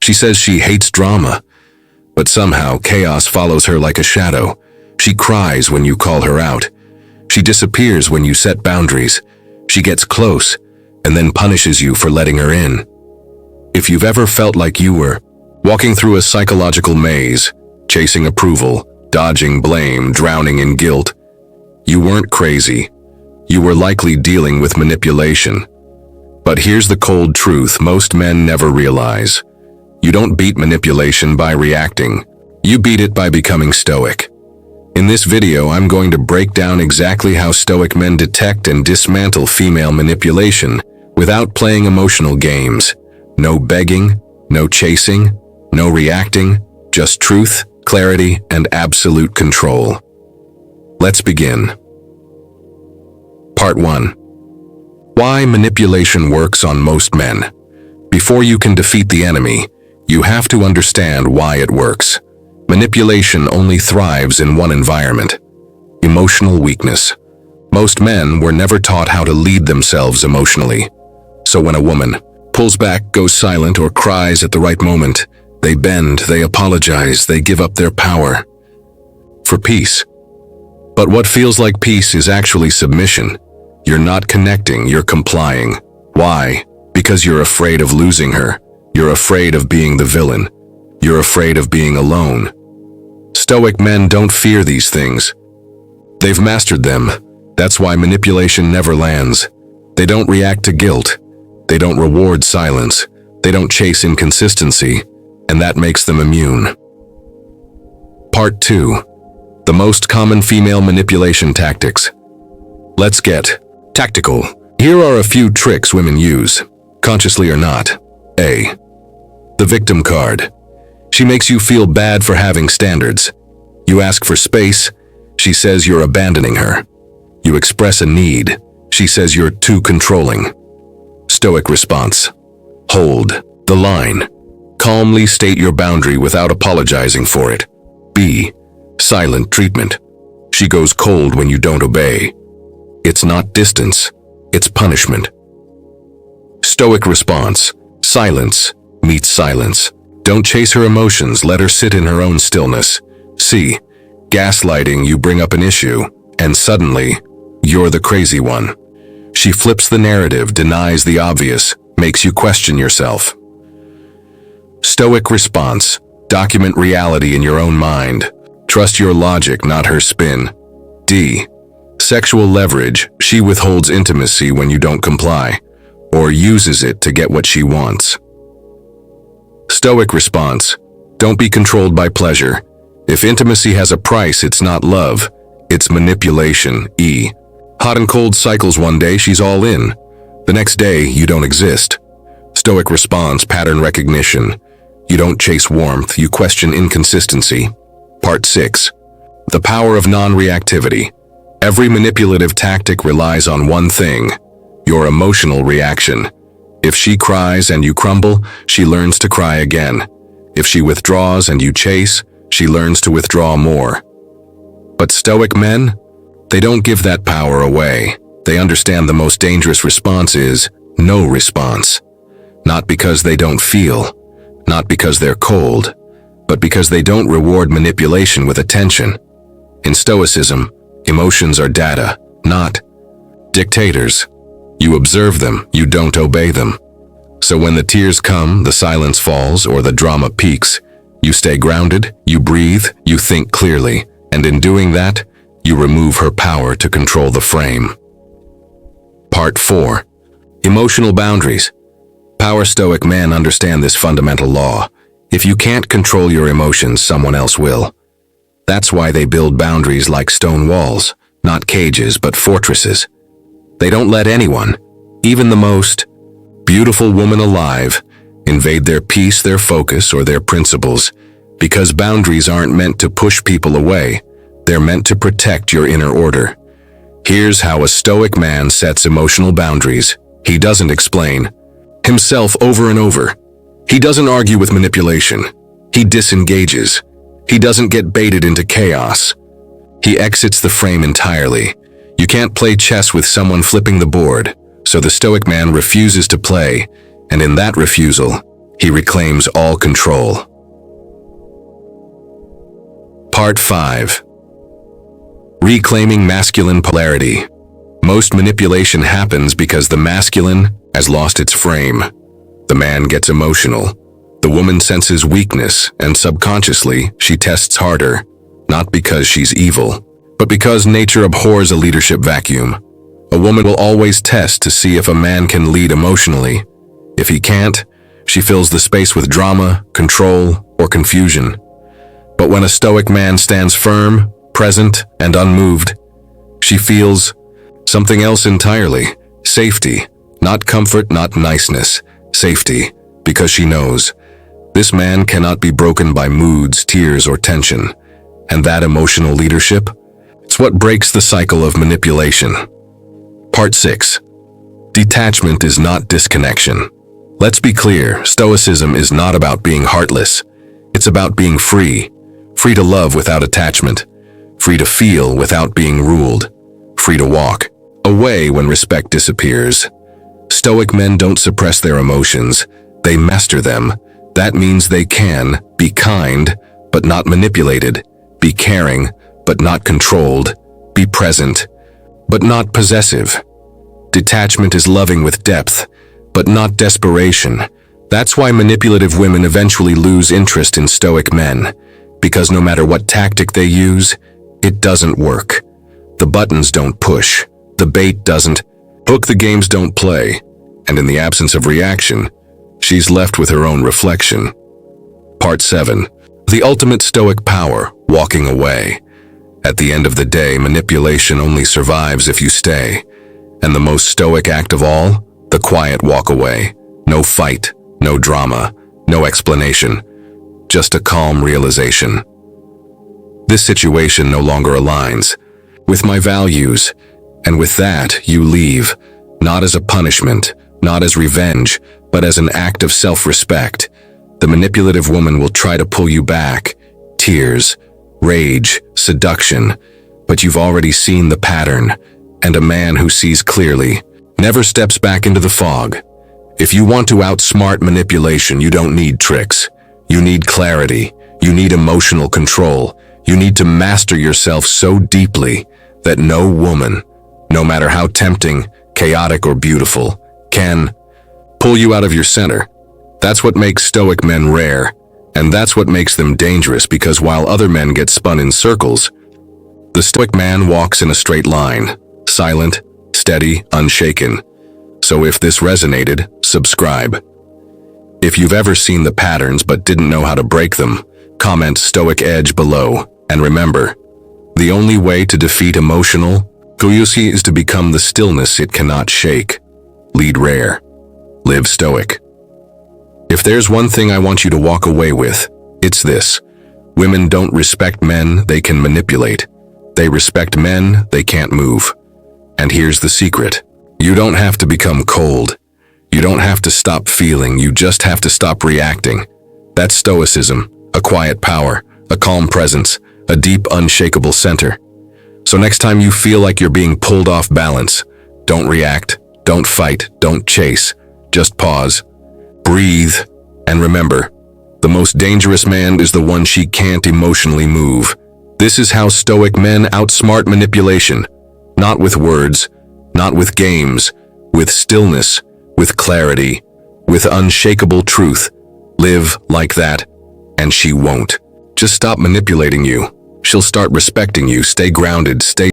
She says she hates drama, but somehow chaos follows her like a shadow. She cries when you call her out. She disappears when you set boundaries. She gets close and then punishes you for letting her in. If you've ever felt like you were walking through a psychological maze, chasing approval, dodging blame, drowning in guilt, you weren't crazy. You were likely dealing with manipulation. But here's the cold truth most men never realize. You don't beat manipulation by reacting. You beat it by becoming stoic. In this video, I'm going to break down exactly how stoic men detect and dismantle female manipulation without playing emotional games. No begging, no chasing, no reacting, just truth, clarity, and absolute control. Let's begin. Part 1. Why manipulation works on most men. Before you can defeat the enemy, you have to understand why it works. Manipulation only thrives in one environment: emotional weakness. Most men were never taught how to lead themselves emotionally. So when a woman pulls back, goes silent, or cries at the right moment, they bend, they apologize, they give up their power for peace. But what feels like peace is actually submission. You're not connecting, you're complying. Why? Because you're afraid of losing her. You're afraid of being the villain. You're afraid of being alone. Stoic men don't fear these things. They've mastered them. That's why manipulation never lands. They don't react to guilt. They don't reward silence. They don't chase inconsistency. And that makes them immune. Part 2. The most common female manipulation tactics. Let's get tactical. Here are a few tricks women use, consciously or not. A. The victim card. She makes you feel bad for having standards. You ask for space, she says you're abandoning her. You express a need, she says you're too controlling. Stoic response. Hold the line. Calmly state your boundary without apologizing for it. B. Silent treatment. She goes cold when you don't obey. It's not distance, it's punishment. Stoic response. Silence meets silence. Don't chase her emotions, let her sit in her own stillness. C. Gaslighting. You bring up an issue, and suddenly, you're the crazy one. She flips the narrative, denies the obvious, makes you question yourself. Stoic response. Document reality in your own mind. Trust your logic, not her spin. D. Sexual leverage. She withholds intimacy when you don't comply, or uses it to get what she wants. Stoic response. Don't be controlled by pleasure. If intimacy has a price, it's not love, it's manipulation. E. Hot and cold cycles. One day she's all in. The next day you don't exist. Stoic response. Pattern recognition. You don't chase warmth, you question inconsistency. Part 6. The power of non-reactivity. Every manipulative tactic relies on one thing: your emotional reaction. If she cries and you crumble, she learns to cry again. If she withdraws and you chase, she learns to withdraw more. But stoic men, they don't give that power away. They understand the most dangerous response is no response. Not because they don't feel, not because they're cold, but because they don't reward manipulation with attention. In Stoicism, emotions are data, not dictators. You observe them, you don't obey them. So when the tears come, the silence falls, or the drama peaks, you stay grounded, you breathe, you think clearly, and in doing that, you remove her power to control the frame. Part 4. Emotional boundaries. Power stoic men understand this fundamental law. If you can't control your emotions, someone else will. That's why they build boundaries like stone walls, not cages, but fortresses. They don't let anyone, even the most beautiful woman alive, invade their peace, their focus, or their principles, because boundaries aren't meant to push people away. They're meant to protect your inner order. Here's how a stoic man sets emotional boundaries. He doesn't explain himself over and over. He doesn't argue with manipulation. He disengages. He doesn't get baited into chaos. He exits the frame entirely. You can't play chess with someone flipping the board, so the stoic man refuses to play, and in that refusal, he reclaims all control. Part 5. Reclaiming masculine polarity. Most manipulation happens because the masculine has lost its frame. The man gets emotional. The woman senses weakness, and subconsciously, she tests harder, not because she's evil, but because nature abhors a leadership vacuum. A woman will always test to see if a man can lead emotionally. If he can't, she fills the space with drama, control, or confusion. But when a Stoic man stands firm, present, and unmoved, she feels something else entirely. Safety. Not comfort, not niceness. Safety. Because she knows this man cannot be broken by moods, tears, or tension. And that emotional leadership? It's what breaks the cycle of manipulation. Part 6. Detachment is not disconnection. Let's be clear, Stoicism is not about being heartless. It's about being free. Free to love without attachment. Free to feel without being ruled. Free to walk away when respect disappears. Stoic men don't suppress their emotions. They master them. That means they can be kind, but not manipulated. Be caring, but not controlled. Be present, but not possessive. Detachment is loving with depth, but not desperation. That's why manipulative women eventually lose interest in Stoic men, because no matter what tactic they use, it doesn't work. The buttons don't push, the bait doesn't hook, the games don't play, and in the absence of reaction, she's left with her own reflection. Part 7. The ultimate Stoic power, walking away. At the end of the day, manipulation only survives if you stay. And the most Stoic act of all? The quiet walk away. No fight, no drama, no explanation. Just a calm realization. This situation no longer aligns with my values, and with that, you leave, not as a punishment, not as revenge, but as an act of self-respect. The manipulative woman will try to pull you back. Tears, rage, seduction. But you've already seen the pattern, and a man who sees clearly never steps back into the fog. If you want to outsmart manipulation, you don't need tricks. You need clarity. You need emotional control. You need to master yourself so deeply that no woman, no matter how tempting, chaotic, or beautiful, can pull you out of your center. That's what makes Stoic men rare, and that's what makes them dangerous, because while other men get spun in circles, the Stoic man walks in a straight line, silent, steady, unshaken. So if this resonated, subscribe. If you've ever seen the patterns but didn't know how to break them, comment Stoic Edge below, and remember, the only way to defeat emotional goyusi is to become the stillness it cannot shake. Lead rare. Live Stoic. If there's one thing I want you to walk away with, it's this. Women don't respect men they can manipulate. They respect men they can't move. And here's the secret. You don't have to become cold. You don't have to stop feeling. You just have to stop reacting. That's Stoicism, a quiet power, a calm presence, a deep, unshakable center. So next time you feel like you're being pulled off balance, don't react, don't fight, don't chase. Just pause, breathe, and remember, the most dangerous man is the one she can't emotionally move. This is how Stoic men outsmart manipulation. Not with words, not with games, with stillness, with clarity, with unshakable truth. Live like that, and she won't. Just stop manipulating you. She'll start respecting you. Stay grounded, stay